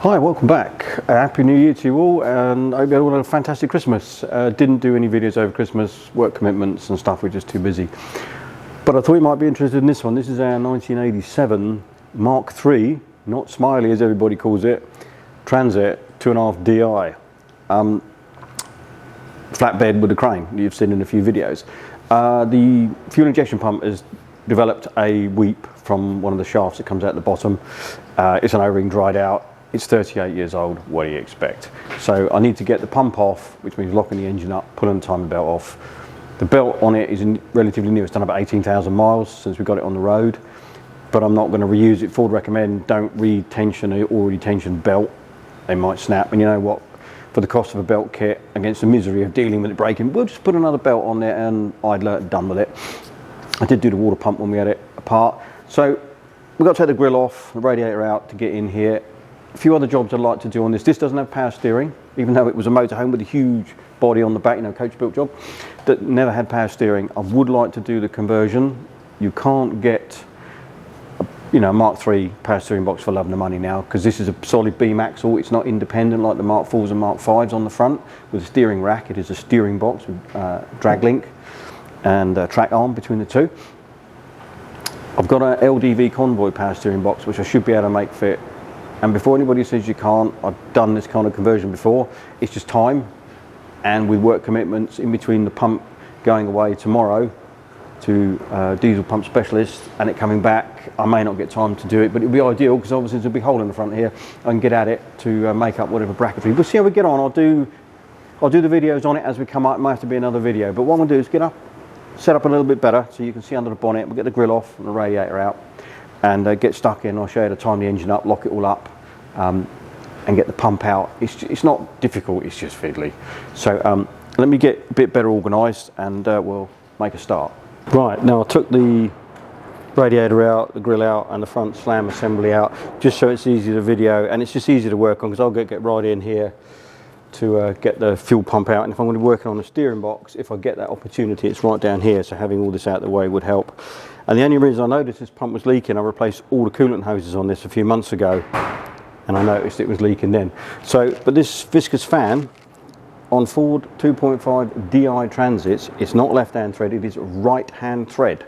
Hi, welcome back. Happy New Year to you all, and I hope you all had a fantastic Christmas. Didn't do any videos over Christmas, work commitments and stuff, we're just too busy. But I thought you might be interested in this one. This is our 1987 Mark III, not Smiley as everybody calls it, Transit 2.5 DI. Flatbed with a crane you've seen in a few videos. The fuel injection pump has developed a weep from one of the shafts that comes out the bottom. It's an O-ring dried out. It's 38 years old, what do you expect? So I need to get the pump off, which means locking the engine up, pulling the timing belt off. The belt on it is relatively new. It's done about 18,000 miles since we got it on the road, but I'm not going to reuse it. Ford recommend don't re-tension an already tensioned belt. They might snap, and you know what? For the cost of a belt kit, against the misery of dealing with it breaking, we'll just put another belt on there and I'd done with it. I did do the water pump when we had it apart. So we've got to take the grill off, the radiator out to get in here. A few other jobs I'd like to do on this. This doesn't have power steering, even though it was a motorhome with a huge body on the back, you know, coach built job, that never had power steering. I would like to do the conversion. You can't get, you know, Mark III power steering box for love and the money now, because this is a solid beam axle. It's not independent like the Mark IVs and Mark Vs on the front with a steering rack. It is a steering box with drag link and track arm between the two. I've got an LDV convoy power steering box, which I should be able to make fit. And before anybody says you can't, I've done this kind of conversion before. It's just time, and with work commitments in between the pump going away tomorrow to diesel pump specialist and it coming back, I may not get time to do it, but it'll be ideal because obviously there's a big hole in the front here. I can get at it to make up whatever bracketry. We'll see how we get on. I'll do the videos on it as we come up. It might have to be another video, but what I'm going to do is get up, set up a little bit better so you can see under the bonnet. We'll get the grill off and the radiator out and get stuck in. I'll show you how to time the engine up, lock it all up, and get the pump out. It's not difficult, it's just fiddly. So let me get a bit better organised and we'll make a start. Right, now I took the radiator out, the grill out and the front slam assembly out, just so it's easy to video and it's just easy to work on, because I'll get right in here to get the fuel pump out. And if I'm going to be working on the steering box, if I get that opportunity, it's right down here, so having all this out of the way would help. And the only reason I noticed this pump was leaking, I replaced all the coolant hoses on this a few months ago and I noticed it was leaking then. So, but this viscous fan on Ford 2.5 DI Transits, it's not left-hand thread, it is right-hand thread.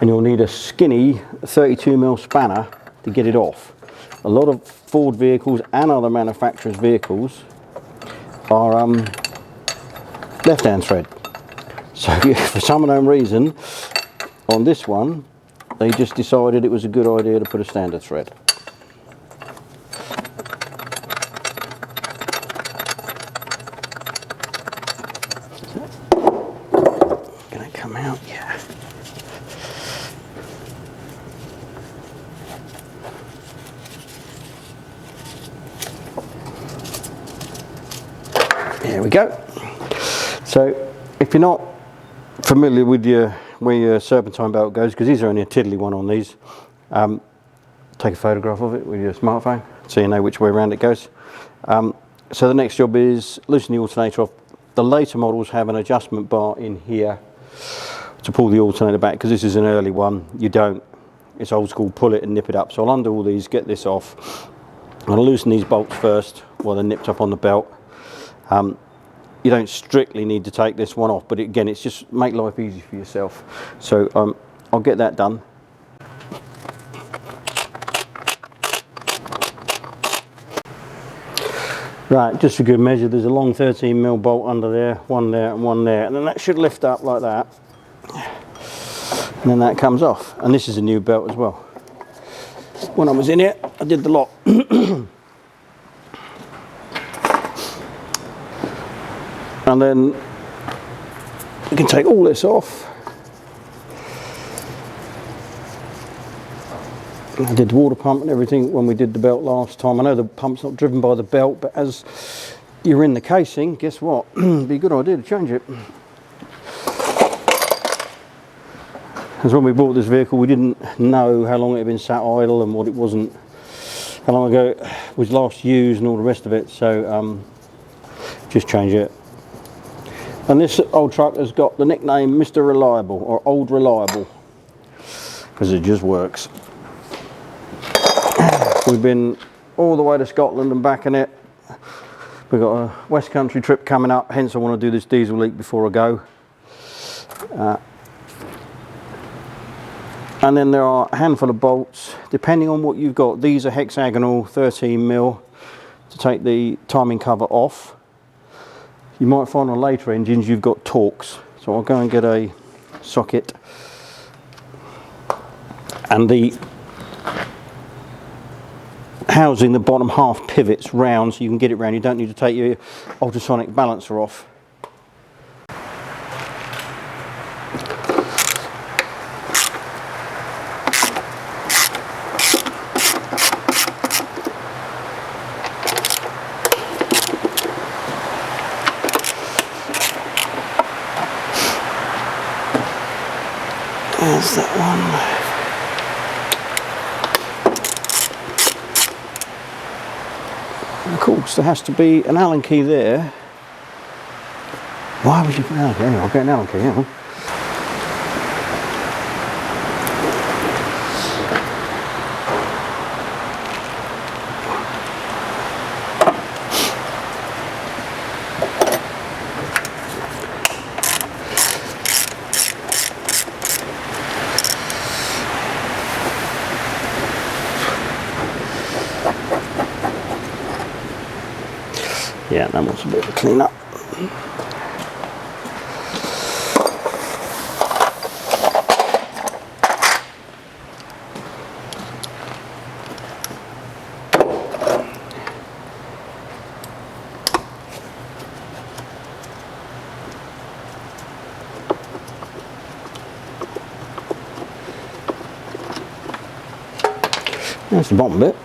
And you'll need a skinny 32mm spanner to get it off. A lot of Ford vehicles and other manufacturers' vehicles are left-hand thread. So for some unknown reason, on this one, they just decided it was a good idea to put a standard thread. Gonna come out, yeah. There we go. So if you're not familiar with where your serpentine belt goes, because these are only a tiddly one on these, take a photograph of it with your smartphone so you know which way around it goes. So the next job is loosen the alternator off. The later models have an adjustment bar in here to pull the alternator back, because this is an early one. You don't, it's old school, pull it and nip it up. So I'll undo all these, get this off. I'll loosen these bolts first while they're nipped up on the belt. You don't strictly need to take this one off, but again, it's just make life easy for yourself. So I'll get that done. Right, just for good measure, there's a long 13mm bolt under there, one there and one there, and then that should lift up like that, and then that comes off. And this is a new belt as well. When I was in here, I did the lot. And then you can take all this off. I did the water pump and everything when we did the belt last time. I know the pump's not driven by the belt, but as you're in the casing, guess what? It'd be a good idea to change it. Because when we bought this vehicle, we didn't know how long it had been sat idle and what it wasn't, how long ago it was last used and all the rest of it. So just change it. And this old truck has got the nickname Mr. Reliable, or Old Reliable, because it just works. We've been all the way to Scotland and back in it. We've got a West Country trip coming up, hence I want to do this diesel leak before I go. And then there are a handful of bolts, depending on what you've got. These are hexagonal 13mm to take the timing cover off. You might find on later engines you've got Torx. So I'll go and get a socket. And the housing, the bottom half pivots round so you can get it round. You don't need to take your ultrasonic balancer off. There's that one. Of course, there has to be an Allen key there. Why would you put an Allen key? Anyway, I'll get an Allen key, hang on. Yeah, that wants a bit of a clean up. That's the bottom bit.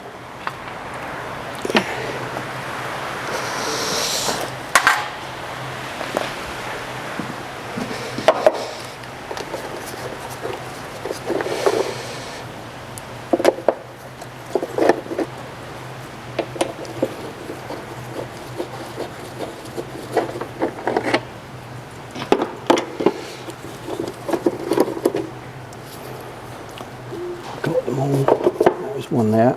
Got them all. There's one there.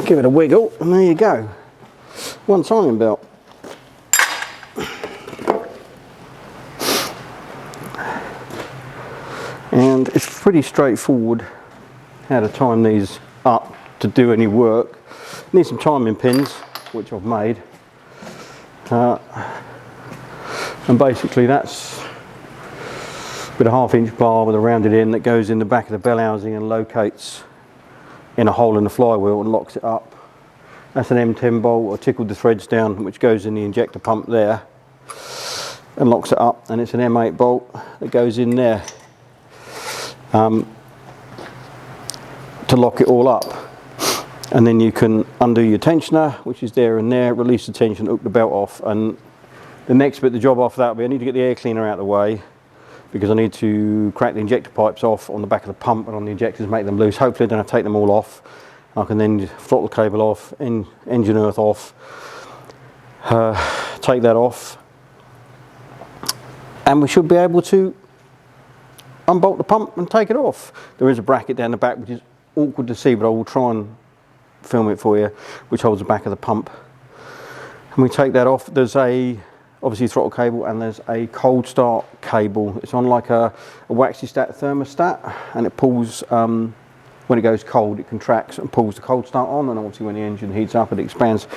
Give it a wiggle, and there you go. One timing belt. And it's pretty straightforward how to time these up to do any work. Need some timing pins, which I've made. And basically that's with a 1/2 inch bar with a rounded end that goes in the back of the bell housing and locates in a hole in the flywheel and locks it up. That's an M10 bolt. I tickled the threads down, which goes in the injector pump there and locks it up, and it's an M8 bolt that goes in there to lock it all up. And then you can undo your tensioner, which is there and there, release the tension, hook the belt off, and the next bit, the job after that will be I need to get the air cleaner out of the way, because I need to crack the injector pipes off on the back of the pump and on the injectors, make them loose. Hopefully then I take them all off. I can then throttle cable off, engine earth off, take that off, and we should be able to unbolt the pump and take it off. There is a bracket down the back which is awkward to see, but I will try and film it for you, which holds the back of the pump. And we take that off. There's a obviously throttle cable, and there's a cold start cable. It's on like a waxy stat thermostat, and it pulls when it goes cold, it contracts and pulls the cold start on, and obviously when the engine heats up it expands.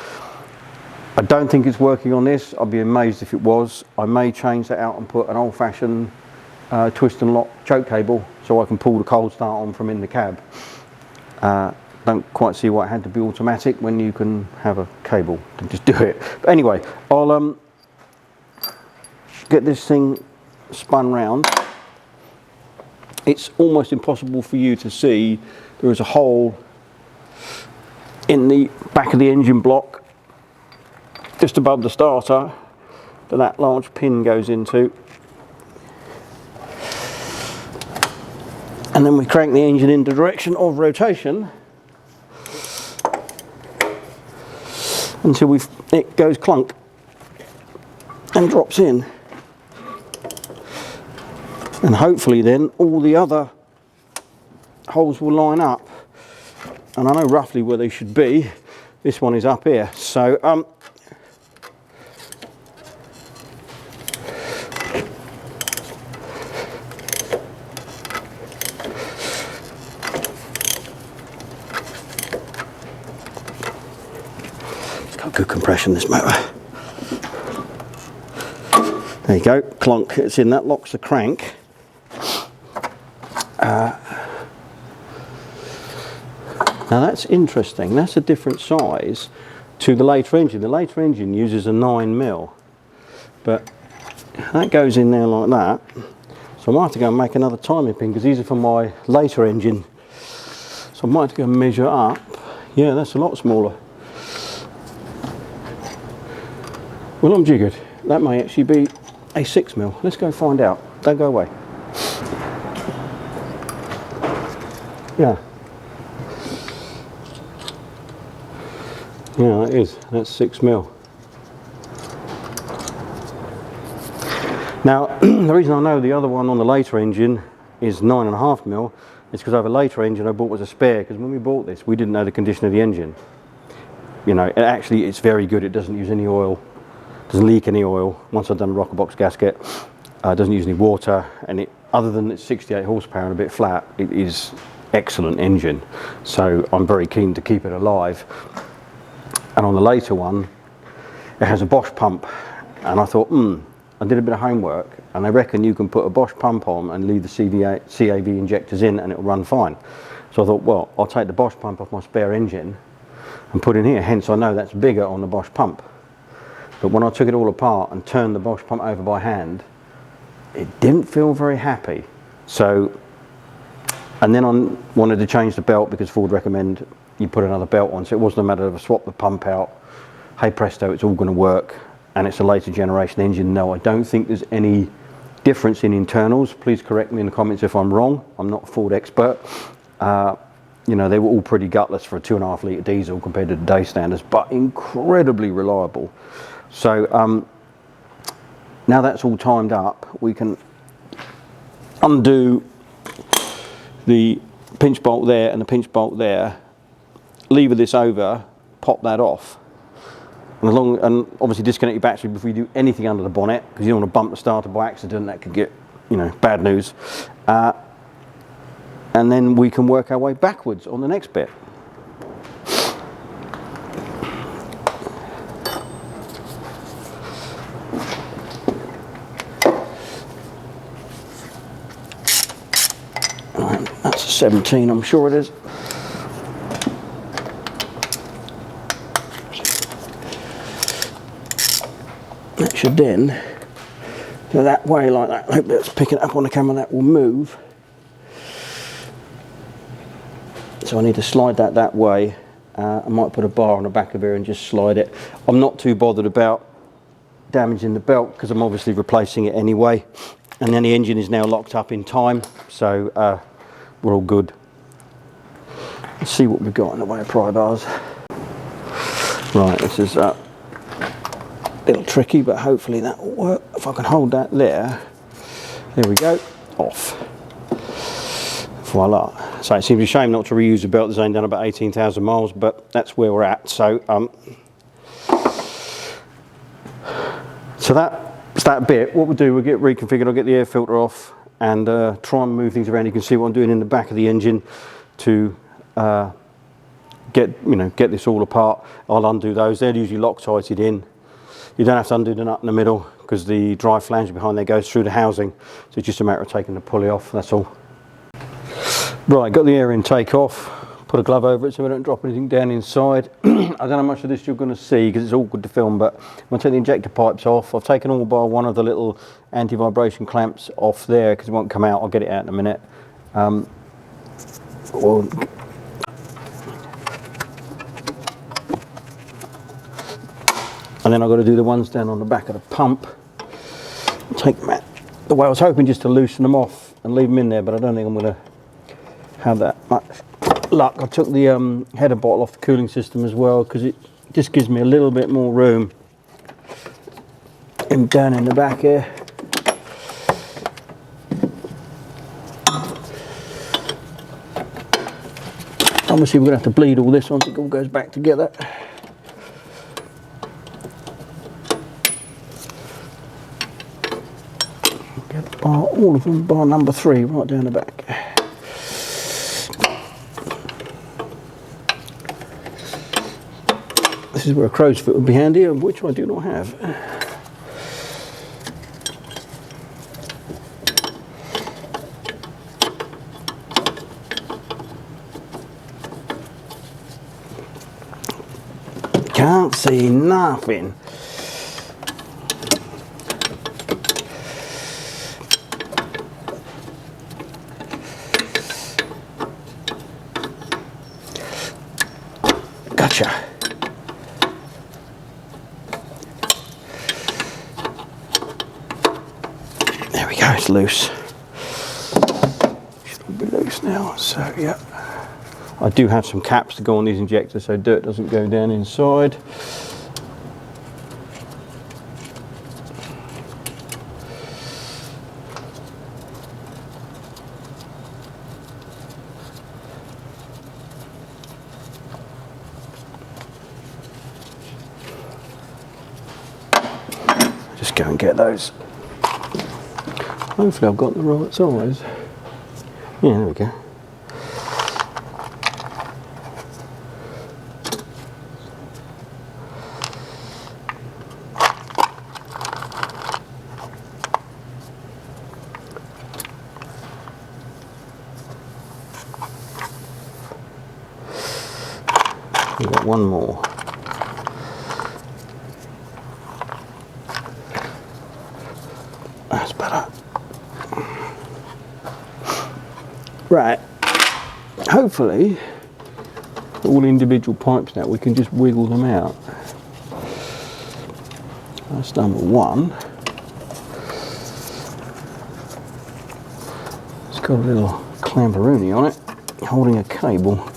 I don't think it's working on this. I'd be amazed if it was. I may change that out and put an old-fashioned twist and lock choke cable so I can pull the cold start on from in the cab. Don't quite see why it had to be automatic when you can have a cable to just do it. But anyway, I'll get this thing spun round. It's almost impossible for you to see. There is a hole in the back of the engine block just above the starter that large pin goes into. And then we crank the engine in the direction of rotation until it goes clunk and drops in. And hopefully then all the other holes will line up. And I know roughly where they should be. This one is up here. So it's got good compression, this motor. There you go, clunk, it's in, that locks the crank. Now that's interesting, that's a different size to the later engine. The later engine uses a 9mm, but that goes in there like that. So I might have to go and make another timing pin because these are for my later engine. So I might have to go and measure up. Yeah, that's a lot smaller. Well, I'm jiggered. That may actually be a 6mm. Let's go find out. Don't go away. Yeah. Yeah, that is. That's 6mm. Now, the reason I know the other one on the later engine is 9.5mm is because I have a later engine I bought as a spare, because when we bought this, we didn't know the condition of the engine. You know, it's very good. It doesn't use any oil, doesn't leak any oil. Once I've done a rocker box gasket, doesn't use any water, and other than it's 68 horsepower and a bit flat, it is excellent engine. So I'm very keen to keep it alive. And on the later one, it has a Bosch pump, and I thought, I did a bit of homework, and I reckon you can put a Bosch pump on and leave the CAV injectors in and it'll run fine. So I thought, well, I'll take the Bosch pump off my spare engine and put in here, hence I know that's bigger on the Bosch pump. But when I took it all apart and turned the Bosch pump over by hand, it didn't feel very happy. So, and then I wanted to change the belt because Ford recommend you put another belt on, so it wasn't a matter of I swap the pump out, hey presto, it's all going to work, and it's a later generation engine. No, I don't think there's any difference in internals. Please correct me in the comments if I'm wrong. I'm not a Ford expert. You know, they were all pretty gutless for a 2.5 litre diesel compared to today's standards, but incredibly reliable. So now that's all timed up, we can undo the pinch bolt there and the pinch bolt there, lever this over, pop that off, and obviously disconnect your battery before you do anything under the bonnet, because you don't want to bump the starter by accident. That could get, you know, bad news. And then we can work our way backwards on the next bit. Right, that's a 17, I'm sure it is. That should then go that way like that. I hope that's picking it up on the camera. That will move. So I need to slide that way. I might put a bar on the back of here and just slide it. I'm not too bothered about damaging the belt because I'm obviously replacing it anyway. And then the engine is now locked up in time, so we're all good. Let's see what we've got in the way of pry bars. Right, this is a little tricky, but hopefully that will work. If I can hold that there we go, off. Voila. So it seems a shame not to reuse a belt that's only done about 18,000 miles, but that's where we're at. So so that's that bit. What we'll do, we'll get reconfigured. I'll get the air filter off and try and move things around. You can see what I'm doing in the back of the engine to get this all apart. I'll undo those. They're usually Loctited in. You don't have to undo the nut in the middle because the drive flange behind there goes through the housing. So it's just a matter of taking the pulley off, that's all. Right, got the air intake off. Put a glove over it so we don't drop anything down inside. I don't know how much of this you're going to see because it's awkward to film, but I'm going to take the injector pipes off. I've taken all by one of the little anti-vibration clamps off there because it won't come out. I'll get it out in a minute. And then I've got to do the ones down on the back of the pump. Take them out the way I was hoping, just to loosen them off and leave them in there, but I don't think I'm going to have that much luck. I took the header bottle off the cooling system as well, because it just gives me a little bit more room down in the back here. Obviously we're going to have to bleed all this once it all goes back together. Get all of them, bar number 3, right down the back. This is where a crow's foot would be handy, which I do not have. Can't see nothing. Gotcha. There we go, it's loose. Should be loose now, so yeah. I do have some caps to go on these injectors so dirt doesn't go down inside. Just go and get those. Hopefully I've got the right size. Yeah, there we go. We've got one more. That's better. Right. Hopefully, all individual pipes now, we can just wiggle them out. That's number 1. It's got a little clamperoonie on it, holding a cable.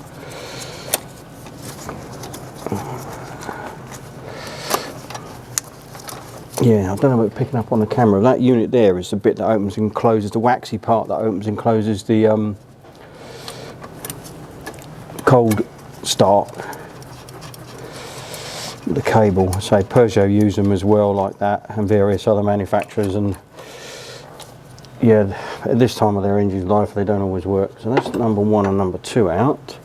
Yeah, I don't know about picking up on the camera. That unit there is the bit that opens and closes, the waxy part that opens and closes the cold start. The cable, say Peugeot use them as well like that, and various other manufacturers, and yeah, at this time of their engine's life they don't always work. So that's number 1 and number 2 out.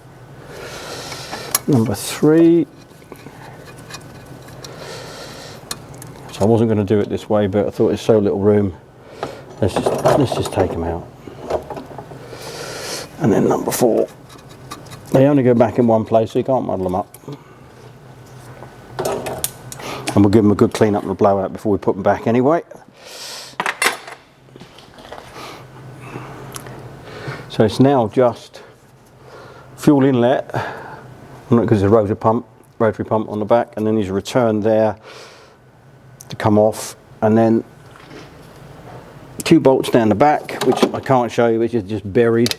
Number 3. So I wasn't going to do it this way, but I thought there's so little room. Let's just take them out. And then number 4. They only go back in one place, so you can't muddle them up. And we'll give them a good clean up and a blowout before we put them back anyway. So it's now just fuel inlet, because there's a rotary pump on the back, and then there's a return there to come off, and then 2 bolts down the back, which I can't show you, which is just buried.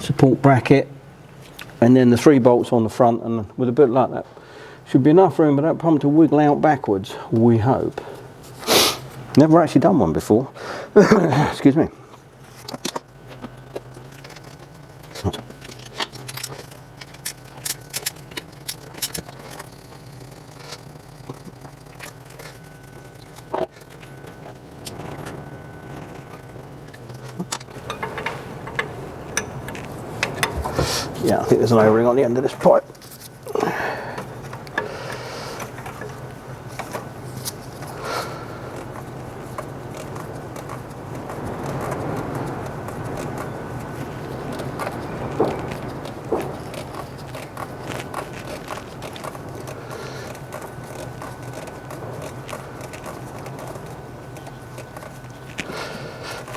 Support bracket, and then the 3 bolts on the front, and with a bit like that should be enough room for that pump to wiggle out backwards, we hope. Never actually done one before. Excuse me. Yeah, I think there's an O-ring on the end of this pipe.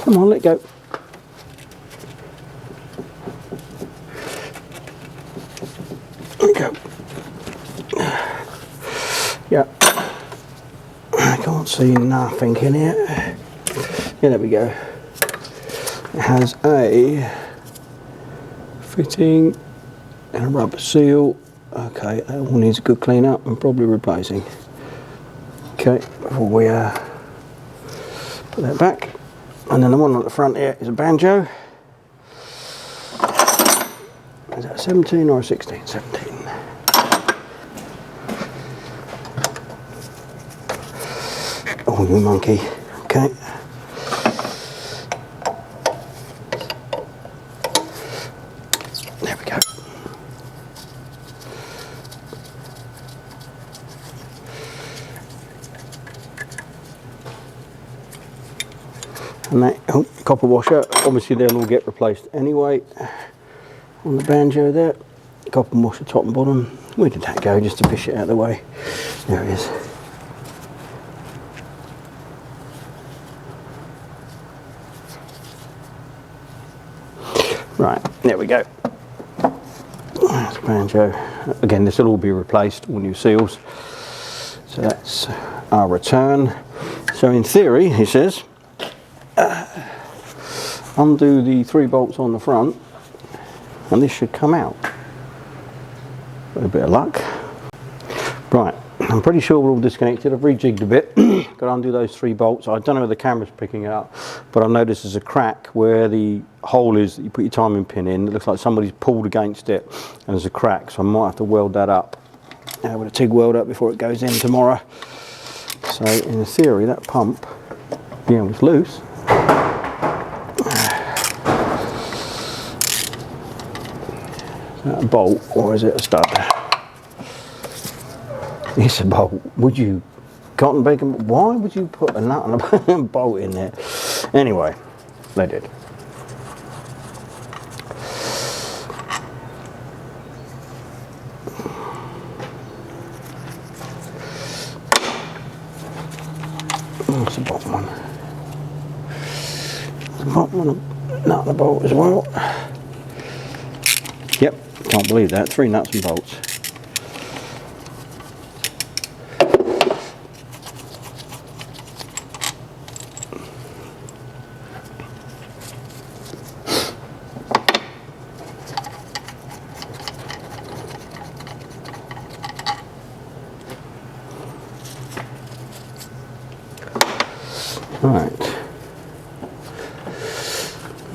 Come on, let go. There we go. Yeah. I can't see nothing in here. Yeah, there we go. has a fitting and a rubber seal. Okay, that all needs a good clean up and probably replacing. Okay, before we put that back. And then the one at the front here is a banjo. Is that a 17 or a 16? 17. Oh, you monkey. Okay. There we go. And that copper washer, obviously they'll all get replaced anyway. On the banjo there, copper washer top and bottom. Where did that go, just to fish it out of the way? There it is. Right, there we go. That's banjo. Again, this will all be replaced, all new seals. So that's our return. So in theory, he says, undo the 3 bolts on the front and this should come out. With a bit of luck. Right, I'm pretty sure we're all disconnected. I've rejigged a bit. Got to undo those 3 bolts. I don't know if the camera's picking it up, but I've noticed there's a crack where the hole is that you put your timing pin in. It looks like somebody's pulled against it and there's a crack, so I might have to weld that up with a TIG weld up before it goes in tomorrow. So in theory that pump, yeah, was loose. Is that a bolt or is it a stud? It's a bolt. Would you cotton bacon? Why would you put a nut and a bolt in there? Anyway, they did. That's the bottom one. The bottom one, a nut and a bolt as well. Yep, can't believe that. 3 nuts and bolts. Right,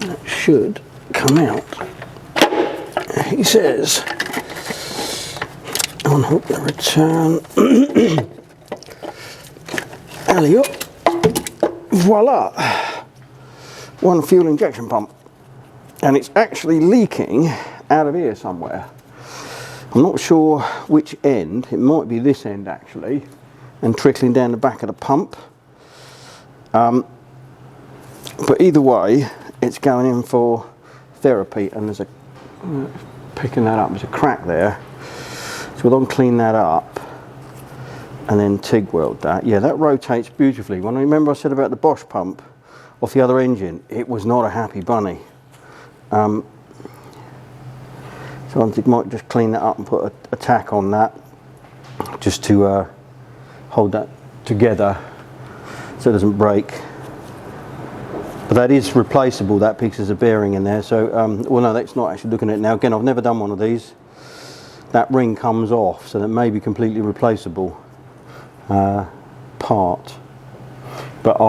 that should come out. He says, unhook the return, alley up, voila, one fuel injection pump, and it's actually leaking out of here somewhere. I'm not sure which end. It might be this end actually, and trickling down the back of the pump. But either way, it's going in for therapy, and there's a picking that up. There's a crack there, so we'll then clean that up and then TIG weld that. Yeah, that rotates beautifully. When I remember I said about the Bosch pump off the other engine, it was not a happy bunny. So I might just clean that up and put a tack on that, just to hold that together so it doesn't break. But that is replaceable, that piece is a bearing in there. So, well no, that's not actually looking at it now. Again, I've never done one of these. That ring comes off, so that may be completely replaceable part. But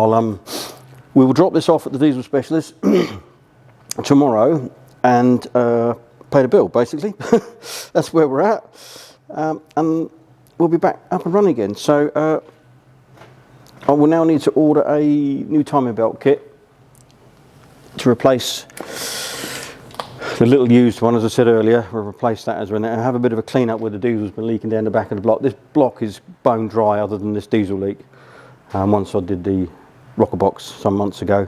we will drop this off at the diesel specialist tomorrow and pay the bill, basically. That's where we're at. And we'll be back up and running again. So I will now need to order a new timing belt kit to replace the little used one, as I said earlier. We'll replace that as well. And have a bit of a clean up where the diesel's been leaking down the back of the block. This block is bone dry other than this diesel leak. Once I did the rocker box some months ago.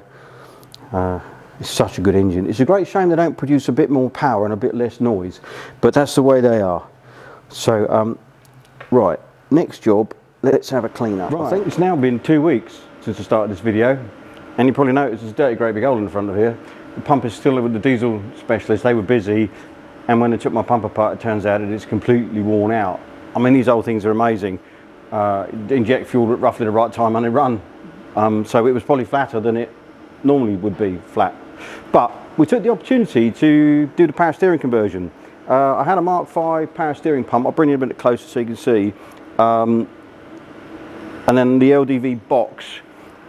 It's such a good engine. It's a great shame they don't produce a bit more power and a bit less noise, but that's the way they are. So right, next job, let's have a clean up. Right. I think it's now been 2 weeks since I started this video, and you probably noticed there's a dirty great big hole in the front of here. The pump is still with the diesel specialist. They were busy, and when they took my pump apart, it turns out that it's completely worn out. I mean, these old things are amazing. Inject fuel at roughly the right time and they run. So it was probably flatter than it normally would be flat But we took the opportunity to do the power steering conversion. I had a Mark 5 power steering pump. I'll bring it a bit closer so you can see. And then the LDV box.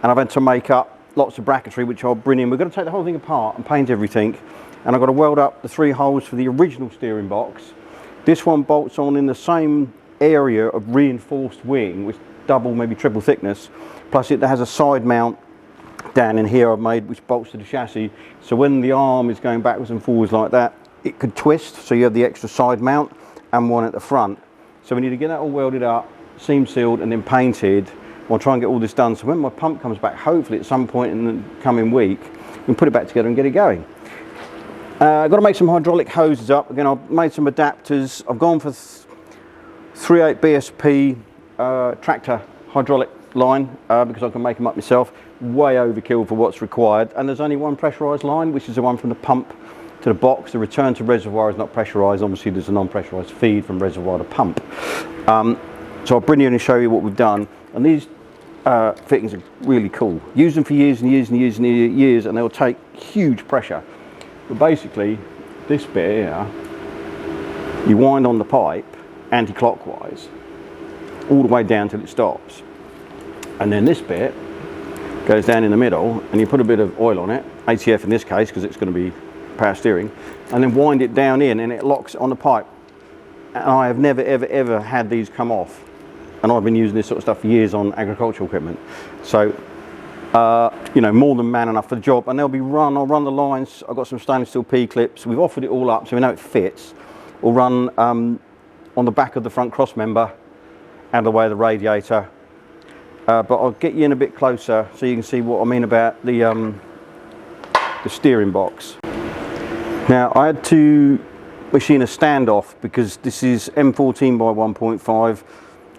And I've had to make up lots of bracketry, which I'll bring in. We're going to take the whole thing apart and paint everything. And I've got to weld up the 3 holes for the original steering box. This one bolts on in the same area of reinforced wing, with double, maybe triple thickness. Plus it has a side mount down in here I've made, which bolts to the chassis. So when the arm is going backwards and forwards like that, it could twist. So you have the extra side mount and one at the front. So we need to get that all welded up, seam sealed, and then painted. I'll try and get all this done, so when my pump comes back, hopefully at some point in the coming week, we can put it back together and get it going. I've got to make some hydraulic hoses up. Again, I've made some adapters. I've gone for 3/8 BSP tractor hydraulic line because I can make them up myself. Way overkill for what's required. And there's only one pressurised line, which is the one from the pump to the box. The return to reservoir is not pressurised. Obviously, there's a non-pressurised feed from reservoir to pump. So I'll bring you in and show you what we've done. And these fittings are really cool. Use them for years and years and years and years, and they'll take huge pressure. But basically, this bit here, you wind on the pipe anti-clockwise all the way down till it stops, and then this bit goes down in the middle, and you put a bit of oil on it, ATF in this case, because it's going to be power steering, and then wind it down in, and it locks it on the pipe. And I have never ever had these come off. And I've been using this sort of stuff for years on agricultural equipment. So, you know, more than man enough for the job. And they'll be I'll run the lines. I've got some stainless steel P-clips. We've offered it all up so we know it fits. We'll run on the back of the front cross member, out of the way of the radiator. But I'll get you in a bit closer so you can see what I mean about the steering box. Now, I had to machine a standoff because this is M14 by 1.5.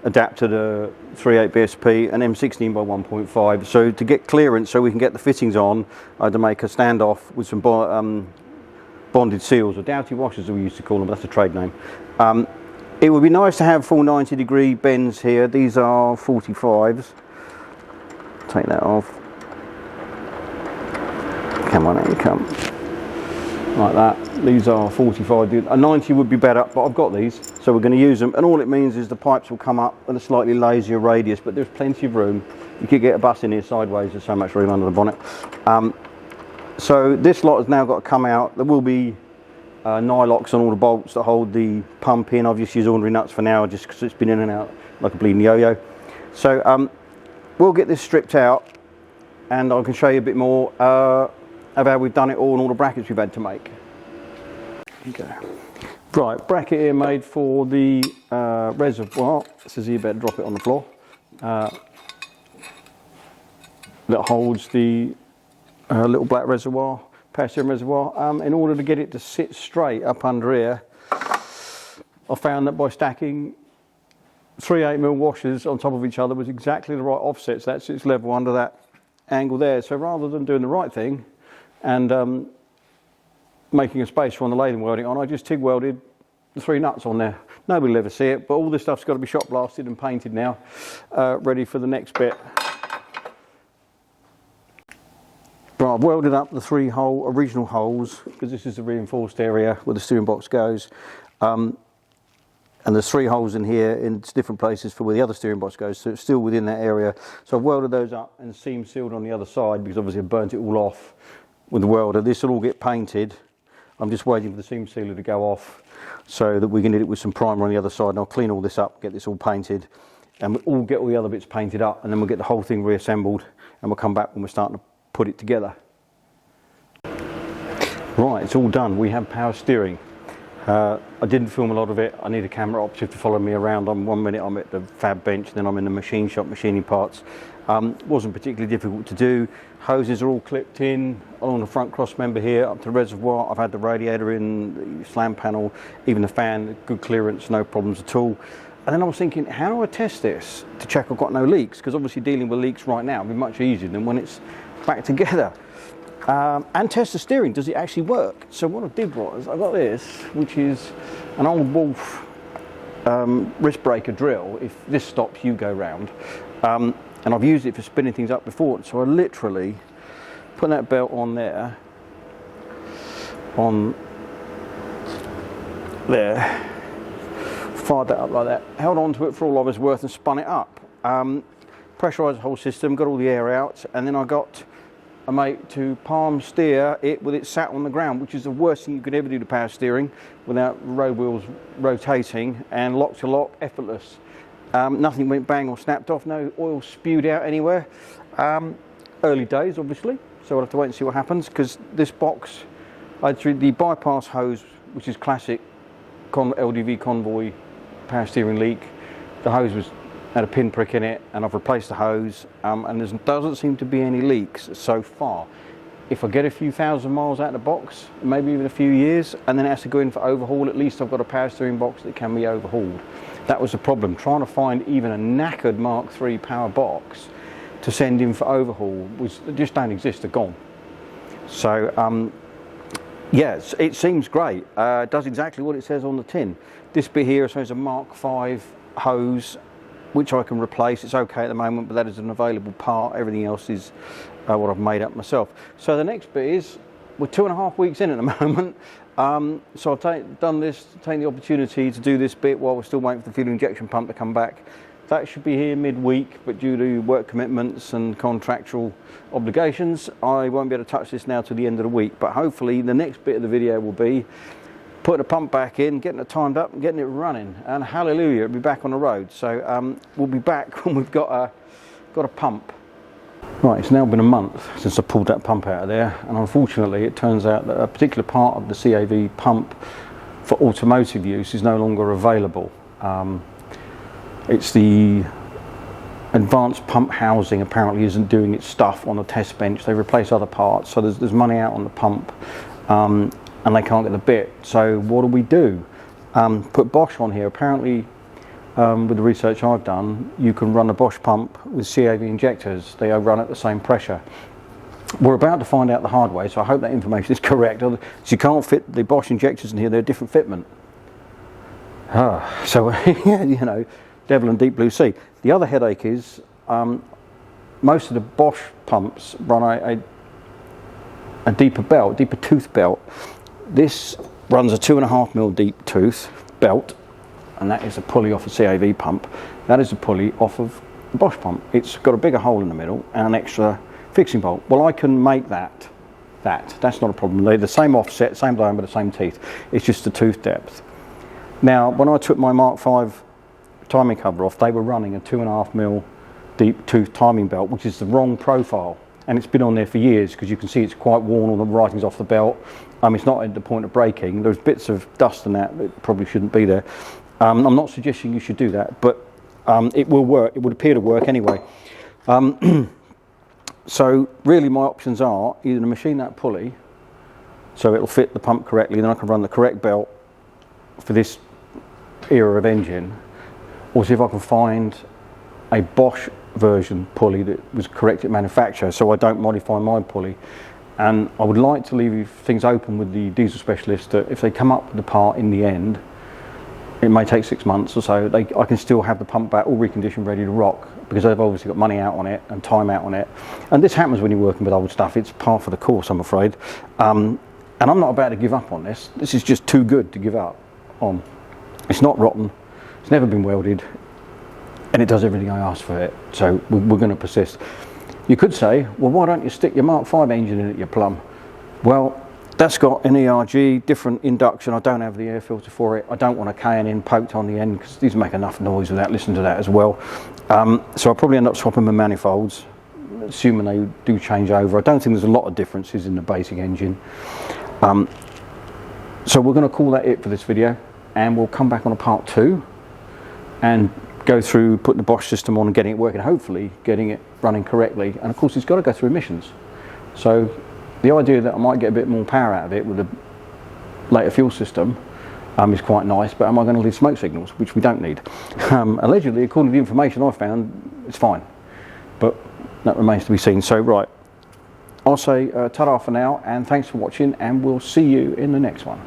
adapter to 3/8 BSP and M16 by 1.5. So to get clearance so we can get the fittings on, I had to make a standoff with some bonded seals, or doughty washers as we used to call them, that's a trade name. It would be nice to have full 90-degree bends here. These are 45s. Take that off. Come on, in you come. Like that. These are 45. A 90 would be better, but I've got these, so we're going to use them. And all it means is the pipes will come up at a slightly lazier radius, but there's plenty of room. You could get a bus in here sideways. There's so much room under the bonnet. So this lot has now got to come out. There will be nylocks on all the bolts that hold the pump in. I've just used ordinary nuts for now, just because it's been in and out like a bleeding yo-yo. So we'll get this stripped out, and I can show you a bit more of how we've done it all and all the brackets we've had to make. Okay. Right, bracket here made for the reservoir. This is, you better drop it on the floor. That holds the little black reservoir, power steering reservoir. In order to get it to sit straight up under here, I found that by stacking 3/8mm washers on top of each other was exactly the right offset, so that sits level under that angle there. So rather than doing the right thing and making a space for on the lathe and welding on, I just TIG welded the 3 nuts on there. Nobody will ever see it, but all this stuff's got to be shot blasted and painted now, ready for the next bit. Right, I've welded up the 3 original holes, because this is the reinforced area where the steering box goes. And there's 3 holes in here in different places for where the other steering box goes, so it's still within that area. So I've welded those up and seam sealed on the other side, because obviously I've burnt it all off with the welder. This will all get painted. I'm just waiting for the seam sealer to go off so that we can hit it with some primer on the other side, and I'll clean all this up, get this all painted, and we'll get all the other bits painted up, and then we'll get the whole thing reassembled, and we'll come back when we're starting to put it together. Right, it's all done. We have power steering. I didn't film a lot of it. I need a camera operative to follow me around. 1 minute I'm at the fab bench, then I'm in the machine shop machining parts. Wasn't particularly difficult to do. Hoses are all clipped in along the front cross member here up to the reservoir. I've had the radiator in, the slam panel, even the fan, good clearance, no problems at all. And then I was thinking, how do I test this to check I've got no leaks? Because obviously dealing with leaks right now would be much easier than when it's back together. And test the steering, does it actually work? So what I did was, I got this, which is an old Wolf wrist breaker drill. If this stops, you go round. And I've used it for spinning things up before. So I literally put that belt on there, on there, fired that up like that, held on to it for all I was worth and spun it up. Pressurised the whole system, got all the air out, and then I got a mate to palm steer it with it sat on the ground, which is the worst thing you could ever do to power steering without road wheels rotating, and lock to lock, effortless. Nothing went bang or snapped off, no oil spewed out anywhere. Early days obviously, so we'll have to wait and see what happens, because this box, I threw the bypass hose, which is classic LDV convoy power steering leak. The hose had a pinprick in it, and I've replaced the hose, and there doesn't seem to be any leaks so far. If I get a few thousand miles out of the box, maybe even a few years, and then it has to go in for overhaul, at least I've got a power steering box that can be overhauled. That was the problem, trying to find even a knackered Mark III power box to send in for overhaul, they just don't exist, they're gone. So yes, it seems great. It does exactly what it says on the tin. This bit here shows a Mark V hose, which I can replace. It's okay at the moment, but that is an available part. Everything else is what I've made up myself. So the next bit is, we're 2.5 weeks in at the moment. So I've done this, taken the opportunity to do this bit while we're still waiting for the fuel injection pump to come back. That should be here midweek, but due to work commitments and contractual obligations, I won't be able to touch this now till the end of the week. But hopefully the next bit of the video will be putting the pump back in, getting it timed up and getting it running, and hallelujah, it'll be back on the road. So we'll be back when we've got a pump. Right, it's now been a month since I pulled that pump out of there, and unfortunately it turns out that a particular part of the CAV pump for automotive use is no longer available. It's the advanced pump housing apparently isn't doing its stuff on the test bench. They replace other parts, so there's money out on the pump, and they can't get the bit. So what do? Put Bosch on here. Apparently, with the research I've done, you can run a Bosch pump with CAV injectors. They run at the same pressure. We're about to find out the hard way, so I hope that information is correct. So you can't fit the Bosch injectors in here, they're a different fitment. So, yeah, you know, devil and deep blue sea. The other headache is most of the Bosch pumps run a deeper belt, deeper tooth belt. This runs a 2.5mm deep tooth belt, and that is a pulley off a CAV pump. That is a pulley off of the Bosch pump. It's got a bigger hole in the middle and an extra fixing bolt. Well, I can make that's not a problem. They're the same offset, same diameter, same teeth. It's just the tooth depth. Now, when I took my Mark V timing cover off, they were running a 2.5mm deep tooth timing belt, which is the wrong profile. And it's been on there for years, because you can see it's quite worn, all the writing's off the belt. It's not at the point of breaking. There's bits of dust and that probably shouldn't be there. I'm not suggesting you should do that, but it will work. It would appear to work anyway. So really my options are either to machine that pulley so it'll fit the pump correctly, then I can run the correct belt for this era of engine, or see if I can find a Bosch version pulley that was correct at manufacture, so I don't modify my pulley. And I would like to leave things open with the diesel specialist that if they come up with the part in the end, it may take 6 months or so, I can still have the pump back all reconditioned, ready to rock, because they've obviously got money out on it and time out on it. And this happens when you're working with old stuff. It's par for the course, I'm afraid. And I'm not about to give up on this. This is just too good to give up on. It's not rotten, it's never been welded, and it does everything I asked for it. So we're going to persist. You could say, well, why don't you stick your Mark V engine in at your plumb? Well, that's got an ERG, different induction. I don't have the air filter for it. I don't want a K&N poked on the end, because these make enough noise without listening to that as well. So I'll probably end up swapping my manifolds, assuming they do change over. I don't think there's a lot of differences in the basic engine. So we're going to call that it for this video, and we'll come back on a part 2 and go through putting the Bosch system on and getting it working, hopefully getting it running correctly. And of course it's got to go through emissions. So the idea that I might get a bit more power out of it with a later fuel system is quite nice, but am I going to leave smoke signals, which we don't need? Allegedly, according to the information I've found, it's fine, but that remains to be seen. So right, I'll say ta-da for now, and thanks for watching, and we'll see you in the next one.